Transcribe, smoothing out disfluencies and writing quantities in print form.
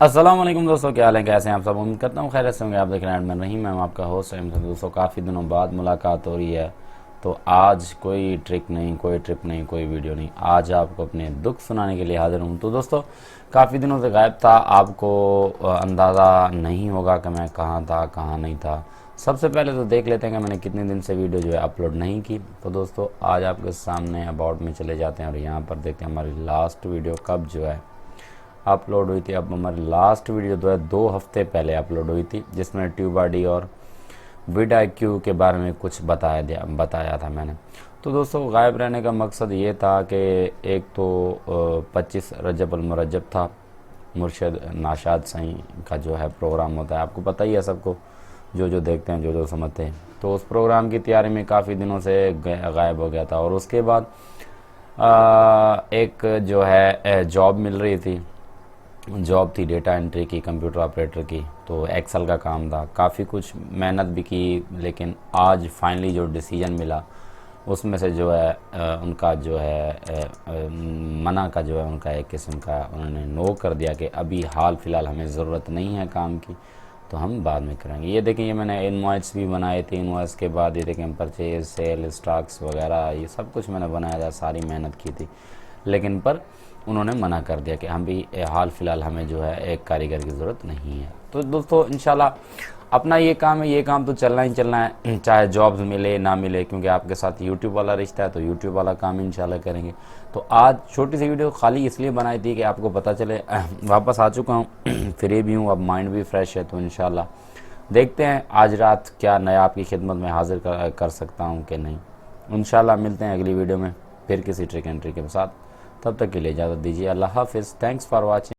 अस्सलाम वालेकुम दोस्तों, क्या हाल है, कैसे हैं आप सब। उम्मीद करता हूँ खैरियत से होंगे। आप देख रहे हैं एडमन रहीम, मैं हूं आपका होस्ट रहीम। दोस्तों काफ़ी दिनों बाद मुलाकात हो रही है, तो आज कोई ट्रिक नहीं, कोई ट्रिप नहीं, कोई वीडियो नहीं, आज आपको अपने दुख सुनाने के लिए हाजिर हूँ। तो दोस्तों काफ़ी दिनों से गायब था, आपको अंदाज़ा नहीं होगा कि मैं कहाँ था कहाँ नहीं था। सबसे पहले तो देख लेते हैं कि मैंने कितने दिन से वीडियो जो है अपलोड नहीं की। तो दोस्तों आज आपके सामने अबाउट में चले जाते हैं और यहाँ पर देखते हैं हमारी लास्ट वीडियो कब जो है अपलोड हुई थी। अब हमारी लास्ट वीडियो जो है 2 हफ्ते पहले अपलोड हुई थी, जिसमें ट्यूबाडी और विड IQ के बारे में कुछ बताया था मैंने। तो दोस्तों गायब रहने का मकसद ये था कि एक तो 25 रजब अल मुरज्जब था, मुर्शद नाशाद सही का जो है प्रोग्राम होता है, आपको पता ही है सबको, जो जो देखते हैं, जो जो समझते हैं। तो उस प्रोग्राम की तैयारी में काफ़ी दिनों से गायब हो गया था। और उसके बाद एक जो है जॉब मिल रही थी, जॉब थी डेटा एंट्री की, कंप्यूटर ऑपरेटर की। तो एक्सेल का काम था, काफ़ी कुछ मेहनत भी की, लेकिन आज फाइनली जो डिसीजन मिला उसमें से जो है उनका जो है मना का जो है उनका एक किस्म का उन्होंने नो कर दिया कि अभी हाल फ़िलहाल हमें ज़रूरत नहीं है काम की, तो हम बाद में करेंगे। ये देखें, ये मैंने इनवॉइस भी बनाए थे। इनवॉइस के बाद ये देखें परचेज, सेल, स्टॉक्स वगैरह, ये सब कुछ मैंने बनाया था, सारी मेहनत की थी, लेकिन पर उन्होंने मना कर दिया कि हम भी हाल फ़िलहाल हमें जो है एक कारीगर की ज़रूरत नहीं है। तो दोस्तों इंशाल्लाह अपना ये काम है, ये काम तो चलना ही चलना है, चाहे जॉब्स मिले ना मिले, क्योंकि आपके साथ यूट्यूब वाला रिश्ता है, तो यूट्यूब वाला काम इंशाल्लाह करेंगे। तो आज छोटी सी वीडियो खाली इसलिए बनाई थी कि आपको पता चले वापस आ चुका हूँ, फ्री भी हूँ, अब माइंड भी फ्रेश है। तो इंशाल्लाह देखते हैं आज रात क्या नया आपकी खिदमत में हाजिर कर सकता हूँ कि नहीं। इंशाल्लाह मिलते हैं अगली वीडियो में फिर किसी ट्रिक एंड ट्रिक के साथ। तब तक के लिए इजाज़त दीजिए। अल्लाह हाफिज़। Thanks for watching.